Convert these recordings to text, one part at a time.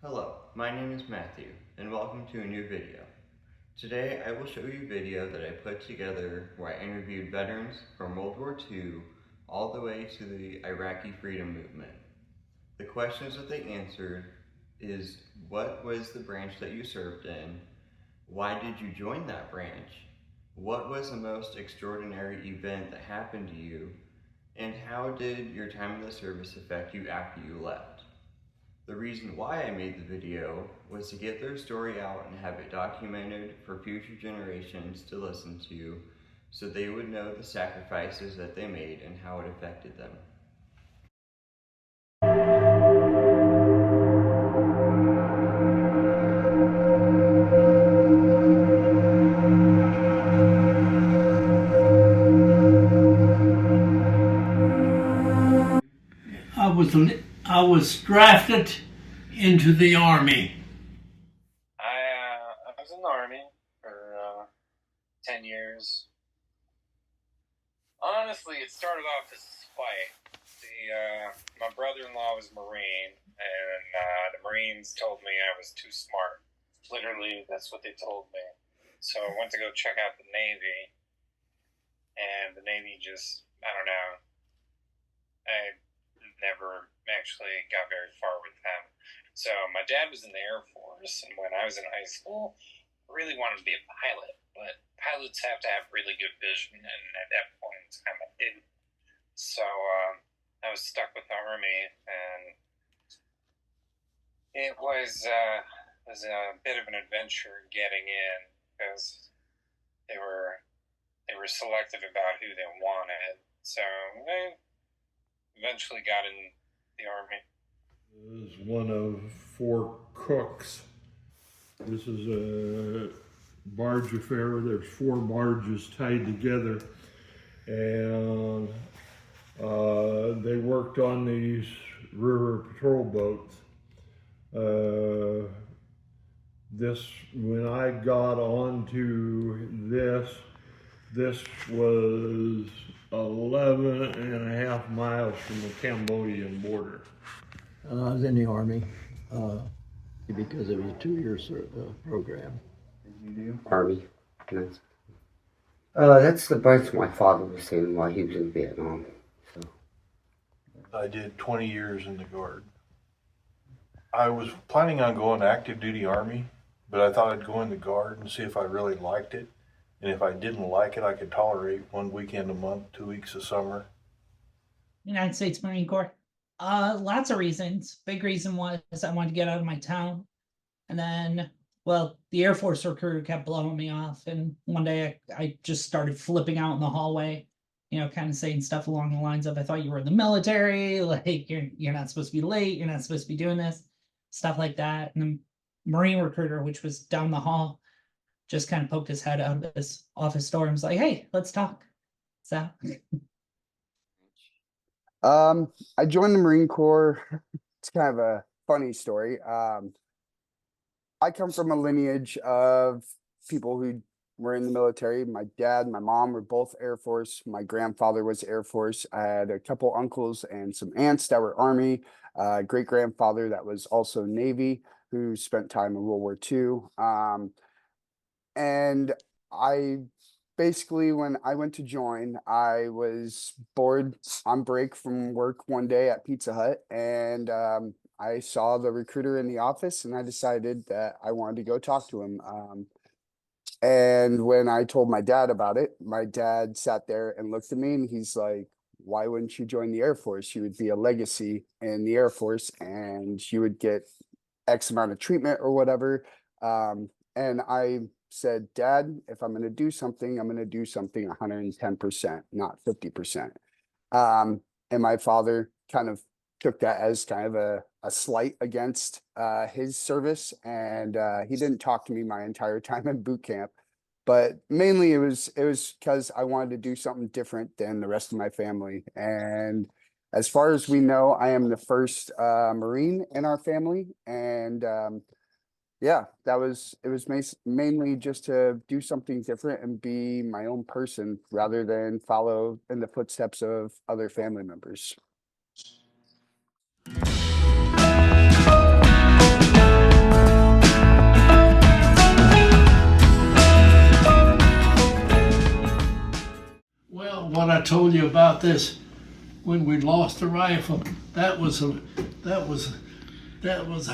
Hello, my name is Matthew, and welcome to a new video. Today I will show you a video that I put together where I interviewed veterans from World War II all the way to the Iraqi freedom movement. The questions that they answered is, what was the branch that you served in? Why did you join that branch? What was the most extraordinary event that happened to you? And how did your time in the service affect you after you left? The reason why I made the video was to get their story out and have it documented for future generations to listen to so they would know the sacrifices that they made and how it affected them. I was drafted into the Army. I was in the Army for 10 years. Honestly, it started off as a spite. My brother-in-law was a Marine, and the Marines told me I was too smart. Literally, that's what they told me. So I went to go check out the Navy, and the Navy just, I don't know, I never actually got very far with them. So my dad was in the Air Force, and when I was in high school, I really wanted to be a pilot, but pilots have to have really good vision, and at that point in time I didn't. So I was stuck with the Army, and it was a bit of an adventure getting in, because they were selective about who they wanted. So I eventually got in the Army. Is one of 4 cooks. This is a barge affair. There's 4 barges tied together, and they worked on these river patrol boats. When I got onto this was 11 and a half miles from the Cambodian border. I was in the Army because it was a 2-year program. Army. That's the branch my father was in while he was in Vietnam. So. I did 20 years in the Guard. I was planning on going active duty Army, but I thought I'd go in the Guard and see if I really liked it. And if I didn't like it, I could tolerate 1 weekend a month, 2 weeks of summer. United States Marine Corps. Lots of reasons. Big reason was I wanted to get out of my town. And then, well, the Air Force recruiter kept blowing me off. And one day I just started flipping out in the hallway, kind of saying stuff along the lines of, I thought you were in the military. Like, you're not supposed to be late. You're not supposed to be doing this. Stuff like that. And the Marine recruiter, which was down the hall, just kind of poked his head out of his office door and was like, hey, let's talk. So... I joined the Marine Corps. It's kind of a funny story. I come from a lineage of people who were in the military. My dad and my mom were both Air Force. My grandfather was Air Force. I had a couple uncles and some aunts that were Army. Great grandfather that was also Navy, who spent time in World War II. And I basically, when I went to join, I was bored on break from work one day at Pizza Hut, and I saw the recruiter in the office, and I decided that I wanted to go talk to him. And when I told my dad about it, my dad sat there and looked at me, and he's like, why wouldn't you join the Air Force? You would be a legacy in the Air Force, and you would get X amount of treatment or whatever. And I said, Dad, if I'm going to do something, I'm going to do something 110%, not 50%. And my father kind of took that as kind of a slight against his service. And he didn't talk to me my entire time in boot camp. But mainly it was because I wanted to do something different than the rest of my family. And as far as we know, I am the first Marine in our family. And yeah, it was mainly just to do something different and be my own person rather than follow in the footsteps of other family members. told you about this when we lost the rifle. That was a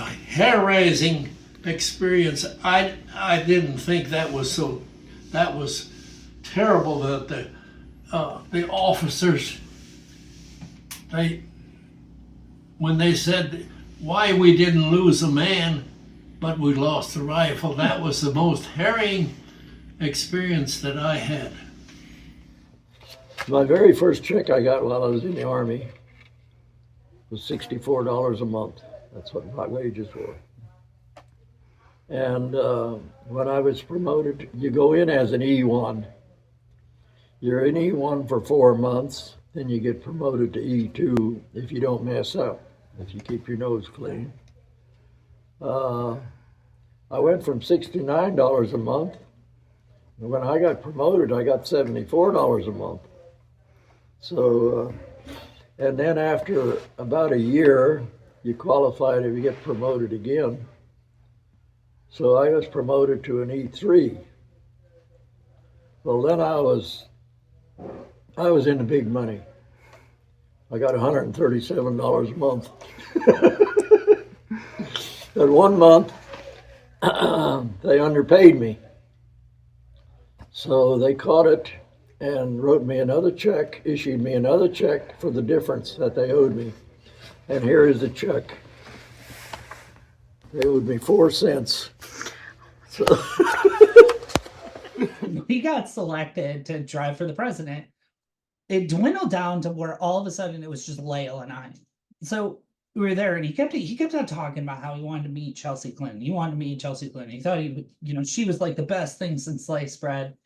hair-raising experience. I didn't think that was so. That was terrible that the officers, when they said why we didn't lose a man, but we lost the rifle, that was the most harrowing experience that I had. My very first check I got while I was in the Army was $64 a month. That's what my wages were. And when I was promoted, you go in as an E1. You're an E1 for 4 months, then you get promoted to E2 if you don't mess up, if you keep your nose clean. I went from $69 a month. And when I got promoted, I got $74 a month. So, and then after about a year, you qualify to get promoted again. So I was promoted to an E3. Well, then I was into big money. I got $137 a month. And 1 month, they underpaid me. So they caught it and wrote me another check, issued me another check for the difference that they owed me. And here is the check. They owed me 4 cents. So He got selected to drive for the president. It dwindled down to where all of a sudden it was just Lael and I. So we were there, and he kept on talking about how he wanted to meet Chelsea Clinton. He wanted to meet Chelsea Clinton. He thought he would, she was like the best thing since sliced bread.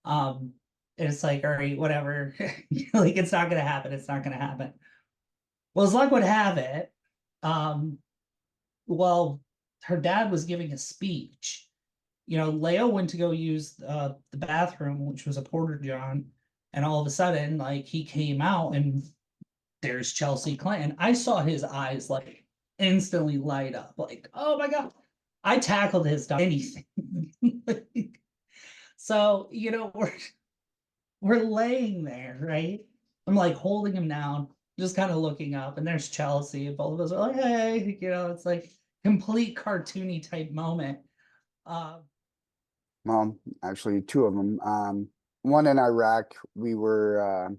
And it's like, all right, whatever. Like, it's not gonna happen. It's not gonna happen. Well, as luck would have it, well, her dad was giving a speech. Lael went to go use the bathroom, which was a porta john, and all of a sudden, like, he came out and there's Chelsea Clinton. I saw his eyes like instantly light up, like, oh my God. I tackled his dog, anything. So, we're laying there, right? I'm like holding him down, just kind of looking up, and there's Chelsea, and both of us are like, hey, it's like complete cartoony type moment. Well, actually, 2 of them. One in Iraq. We were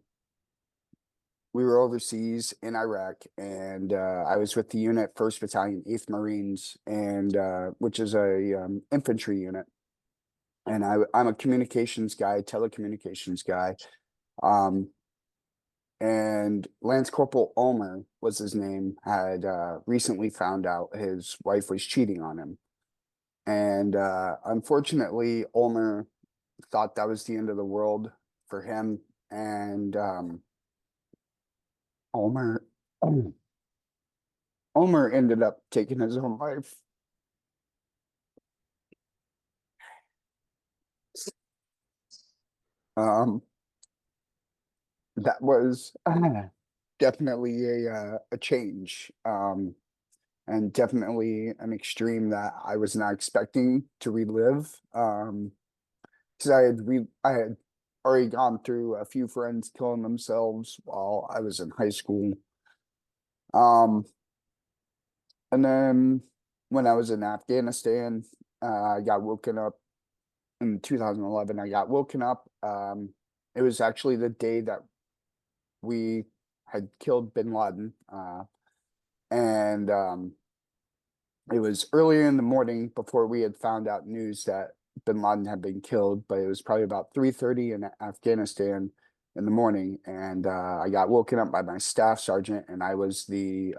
overseas in Iraq, and I was with the unit 1st Battalion, 8th Marines, and which is a infantry unit. And I'm a communications guy, telecommunications guy. And Lance Corporal Ulmer was his name, had recently found out his wife was cheating on him. And unfortunately, Ulmer thought that was the end of the world for him. And Ulmer ended up taking his own life. That was definitely a change, and definitely an extreme that I was not expecting to relive. Because I had already gone through a few friends killing themselves while I was in high school. And then when I was in Afghanistan, I got woken up in 2011. I got woken up. It was actually the day that we had killed bin Laden. And it was earlier in the morning before we had found out news that bin Laden had been killed, but it was probably about 3:30 in Afghanistan in the morning. And I got woken up by my staff sergeant, and I was the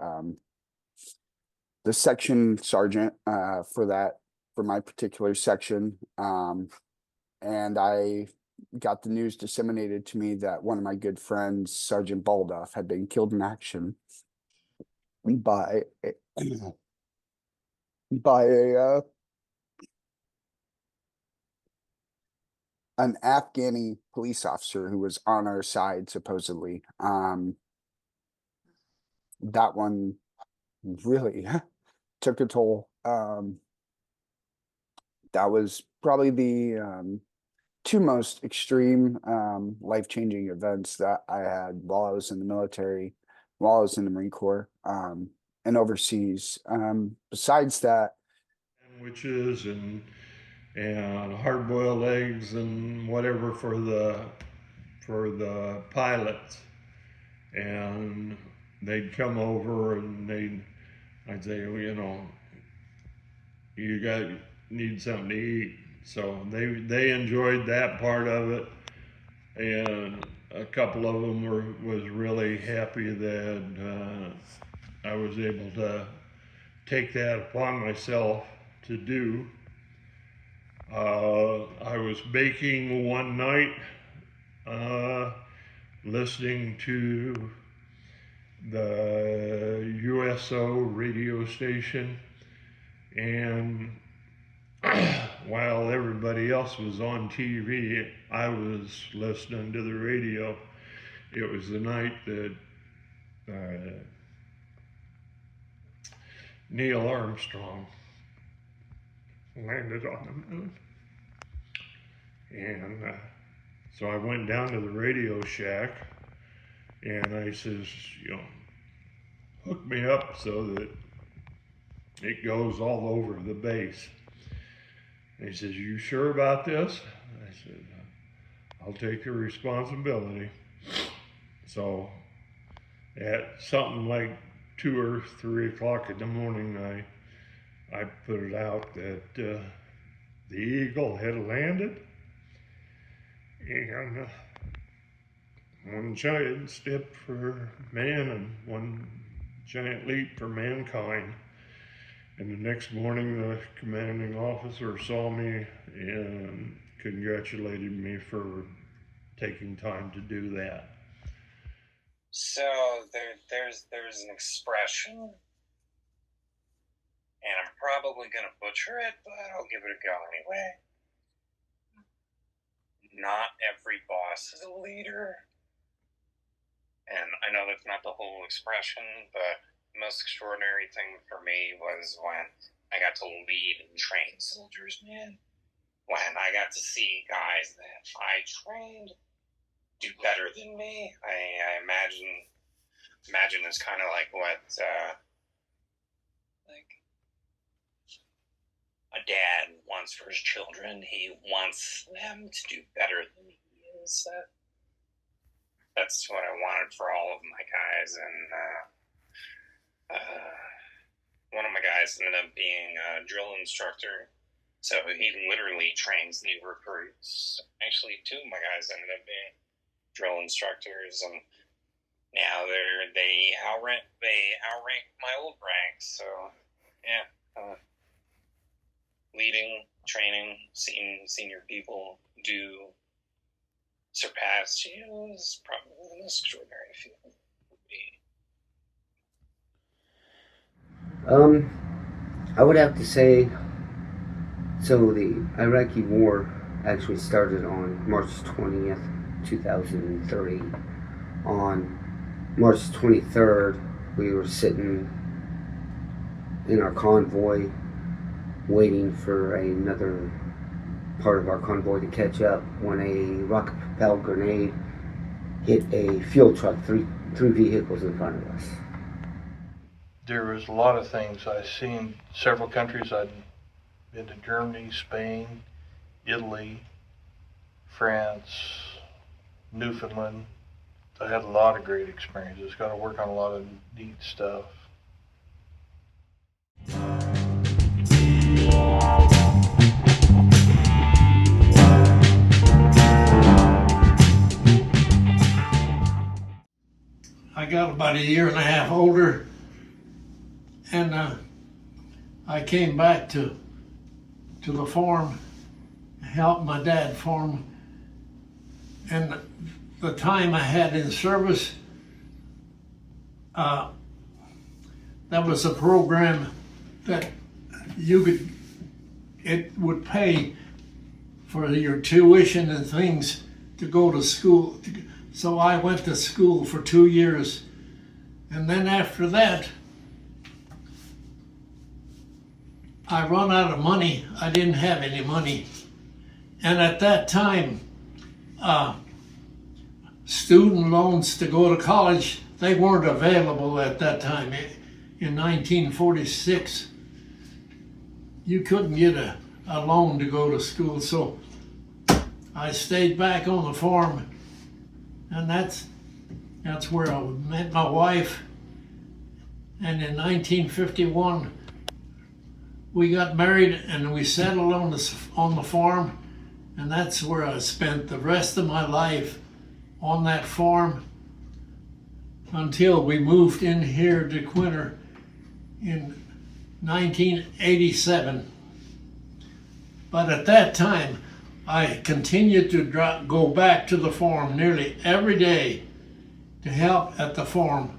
section sergeant for my particular section. And I got the news disseminated to me that one of my good friends, Sergeant Baldoff, had been killed in action by an Afghani police officer who was on our side, supposedly. That one really took a toll. That was probably the two most extreme life-changing events that I had while I was in the military, while I was in the Marine Corps, and overseas. Besides that, Sandwiches and hard-boiled eggs and whatever for the pilots, and they'd come over and I'd say, well, you know, you need something to eat. So they enjoyed that part of it, and a couple of them was really happy that I was able to take that upon myself to do. I was baking one night, listening to the USO radio station, and while everybody else was on TV, I was listening to the radio. It was the night that Neil Armstrong landed on the moon. And so I went down to the Radio Shack and I says, you know, hook me up so that it goes all over the base. And he says, you sure about this? I said, I'll take the responsibility. So at something like 2 or 3 o'clock in the morning, I put it out that the Eagle had landed, and one giant step for man and one giant leap for mankind. And the next morning, the commanding officer saw me and congratulated me for taking time to do that. So there's an expression, and I'm probably gonna butcher it, but I'll give it a go anyway. Not every boss is a leader. And I know that's not the whole expression, but the most extraordinary thing for me was when I got to lead and train soldiers, man. When I got to see guys that I trained do better than me. I imagine it's kind of like what like a dad wants for his children. He wants them to do better than he is. That's what I wanted for all of my guys, and one of my guys ended up being a drill instructor. So he literally trains new recruits. Actually, 2 of my guys ended up being drill instructors, and now they outrank my old ranks. So yeah, leading, training, seeing senior people do surpass you is probably the most extraordinary feeling would be. I would have to say, so the Iraqi war actually started on March 20th, 2003. On March 23rd, we were sitting in our convoy waiting for another part of our convoy to catch up when a rocket-propelled grenade hit a fuel truck, three vehicles in front of us. There was a lot of things. I've seen several countries. I'd been to Germany, Spain, Italy, France, Newfoundland. I had a lot of great experiences. Got to work on a lot of neat stuff. I got about 1.5 years older, and I came back to the farm, helped my dad farm, and the time I had in service, that was a program that it would pay for your tuition and things to go to school. So I went to school for 2 years, and then after that, I run out of money. I didn't have any money, And at that time, student loans to go to college, they weren't available at that time. In 1946, you couldn't get a loan to go to school. So I stayed back on the farm, and that's where I met my wife. And in 1951, we got married and we settled on the farm, and that's where I spent the rest of my life, on that farm, until we moved in here to Quinter in 1987. But at that time, I continued to go back to the farm nearly every day to help at the farm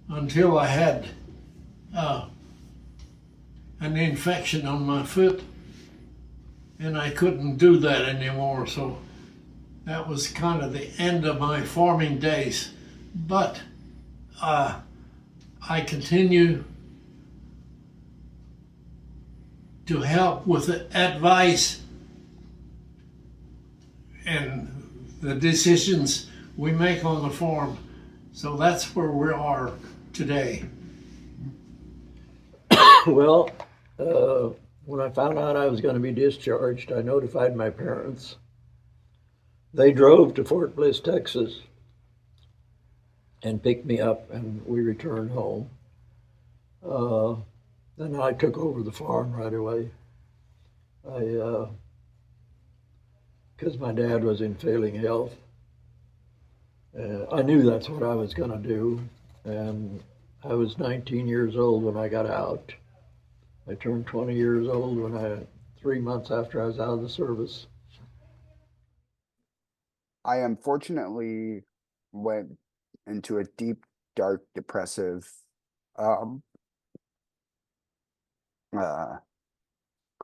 until I had an infection on my foot, and I couldn't do that anymore. So that was kind of the end of my farming days. But I continue to help with the advice and the decisions we make on the farm. So that's where we are today. Well, when I found out I was going to be discharged, I notified my parents. They drove to Fort Bliss, Texas, and picked me up, and we returned home. Then I took over the farm right away. Because my dad was in failing health. I knew that's what I was going to do, and I was 19 years old when I got out. I turned 20 years old 3 months after I was out of the service. I unfortunately went into a deep, dark, depressive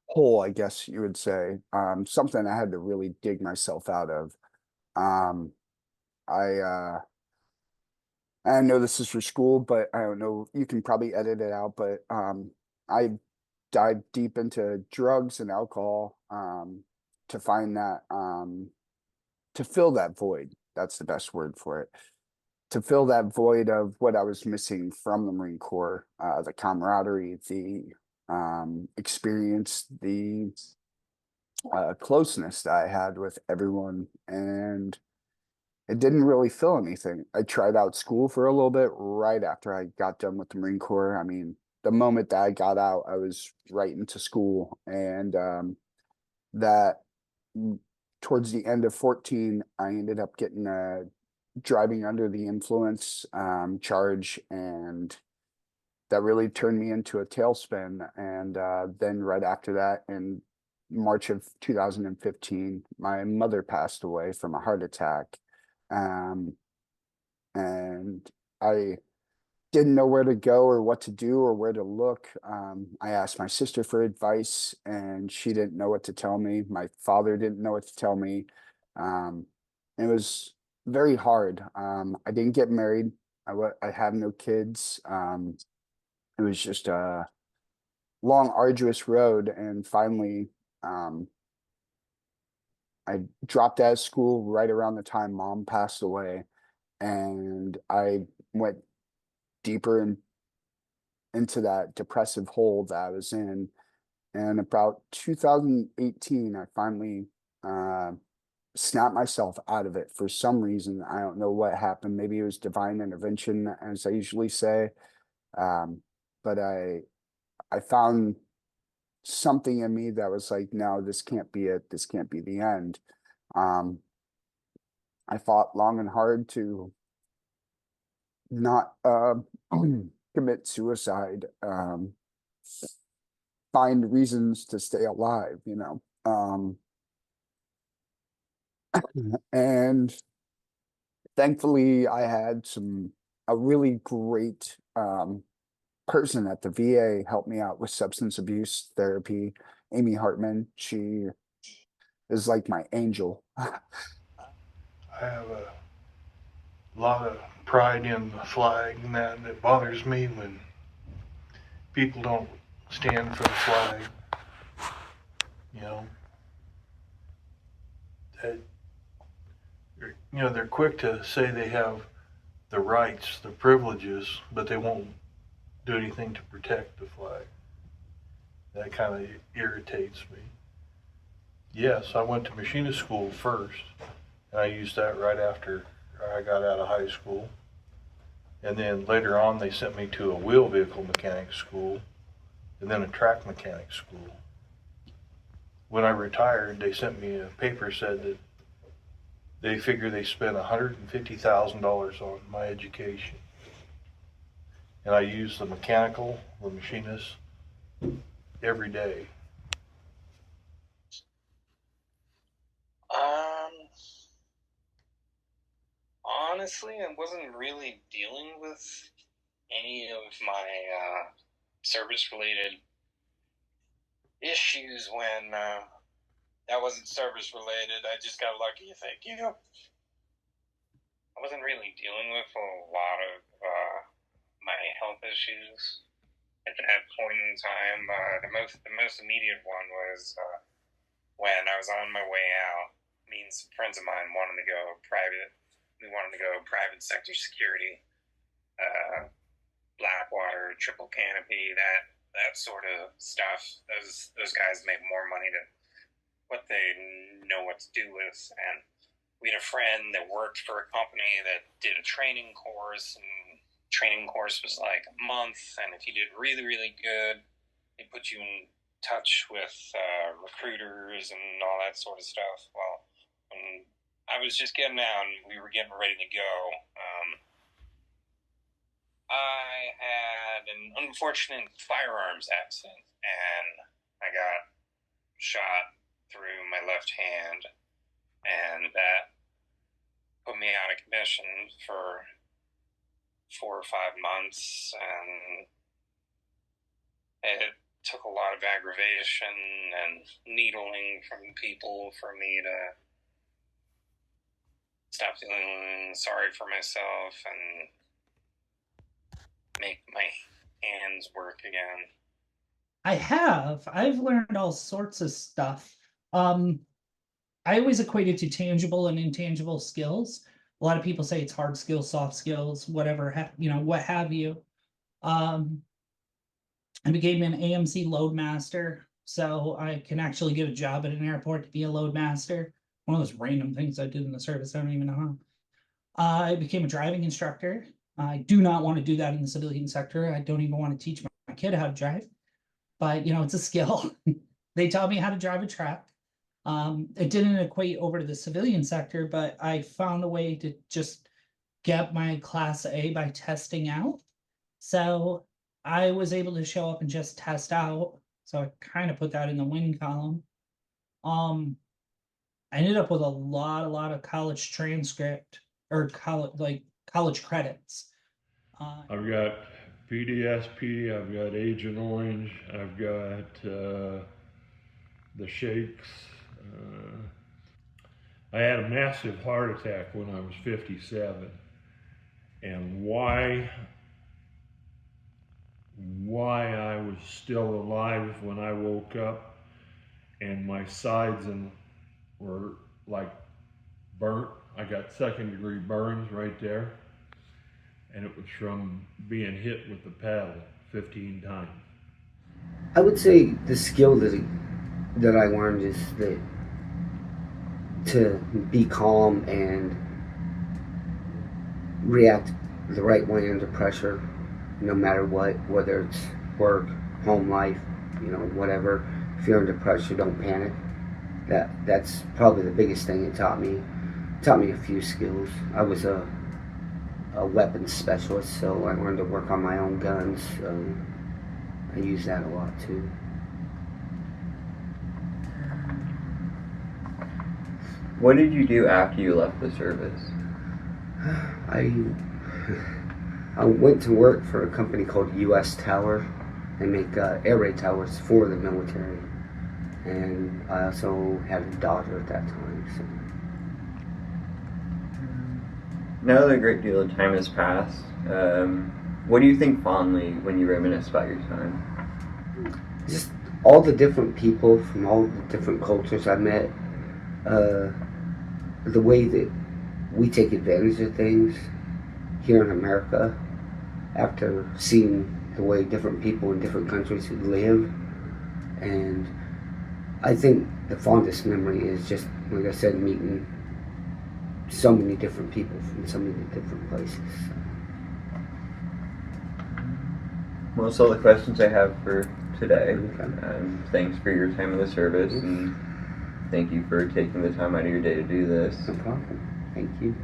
hole, I guess you would say. Something I had to really dig myself out of. I know this is for school, but I don't know, you can probably edit it out, but I dived deep into drugs and alcohol to find that, to fill that void. That's the best word for it. To fill that void of what I was missing from the Marine Corps, the camaraderie, the experience, the closeness that I had with everyone, and it didn't really fill anything. I tried out school for a little bit right after I got done with the Marine Corps. I mean, the moment that I got out, I was right into school, and that towards the end of 14, I ended up getting a driving under the influence charge, and that really turned me into a tailspin. And then right after that, in March of 2015, my mother passed away from a heart attack. And I didn't know where to go or what to do or where to look. I asked my sister for advice, and she didn't know what to tell me. My father didn't know what to tell me. It was very hard. I didn't get married. I have no kids. It was just a long, arduous road, and finally, I dropped out of school right around the time Mom passed away, and I went deeper into that depressive hole that I was in. And about 2018, I finally snapped myself out of it for some reason. I don't know what happened. Maybe it was divine intervention, as I usually say. But I found something in me that was like, no, this can't be it. This can't be the end. I fought long and hard to not commit suicide, find reasons to stay alive, and thankfully I had a really great person at the VA help me out with substance abuse therapy. Amy Hartman, she is like my angel. I have a lot of pride in the flag, and that it bothers me when people don't stand for the flag. they're quick to say they have the rights, the privileges, but they won't do anything to protect the flag. That kind of irritates me. Yes, I went to machinist school first, and I used that right after I got out of high school. And then later on, they sent me to a wheel vehicle mechanic school, and then a track mechanic school. When I retired, they sent me a paper said that they figure they spent $150,000 on my education. And I use the mechanical, the machinist, every day. Honestly, I wasn't really dealing with any of my service-related issues when that wasn't service-related. I just got lucky, I think. I wasn't really dealing with a lot of my health issues at that point in time. The most immediate one was when I was on my way out. Me and some friends of mine wanted to go private. We wanted to go private sector security, Blackwater, Triple Canopy, that sort of stuff. Those guys make more money than what they know what to do with. And we had a friend that worked for a company that did a training course, and training course was like a month. And if you did really, really good, they put you in touch with recruiters and all that sort of stuff. Well, when I was just getting out and we were getting ready to go, I had an unfortunate firearms accident, and I got shot through my left hand, and that put me out of commission for 4 or 5 months, and it took a lot of aggravation and needling from people for me to stop feeling sorry for myself and make my hands work again. I've learned all sorts of stuff. I always equate it to tangible and intangible skills. A lot of people say it's hard skills, soft skills, whatever, what have you. I became an AMC loadmaster, so I can actually get a job at an airport to be a loadmaster. One of those random things I did in the service, I don't even know how. I became a driving instructor. I do not want to do that in the civilian sector. I don't even want to teach my kid how to drive, but it's a skill. They taught me how to drive a truck. It didn't equate over to the civilian sector, but I found a way to just get my Class A by testing out. So I was able to show up and just test out. So I kind of put that in the win column. I ended up with a lot of college transcript or college credits. I've got PDSP, I've got Agent Orange, I've got the Shakes. I had a massive heart attack when I was 57, and why I was still alive when I woke up, and my sides were like burnt. I got 2nd-degree burns right there, and it was from being hit with the paddle 15 times. I would say the skill that I learned is that to be calm and react the right way under pressure, no matter what, whether it's work, home life, whatever. If you're under pressure, don't panic. That's probably the biggest thing it taught me. It taught me a few skills. I was a weapons specialist, so I learned to work on my own guns. I use that a lot too. What did you do after you left the service? I went to work for a company called US Tower. They make air raid towers for the military. And I also had a daughter at that time. So. Now that a great deal of time has passed, what do you think fondly when you reminisce about your time? Just all the different people from all the different cultures I met. the way that we take advantage of things here in America after seeing the way different people in different countries live. And I think the fondest memory is just, like I said, meeting so many different people from so many different places. Well, that's all the questions I have for today. Okay. Thanks for your time in the service, and thank you for taking the time out of your day to do this. No problem. Thank you.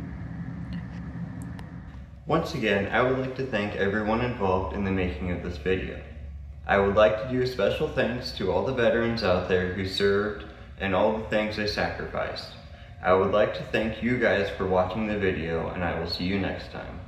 Once again, I would like to thank everyone involved in the making of this video. I would like to do a special thanks to all the veterans out there who served and all the things they sacrificed. I would like to thank you guys for watching the video, and I will see you next time.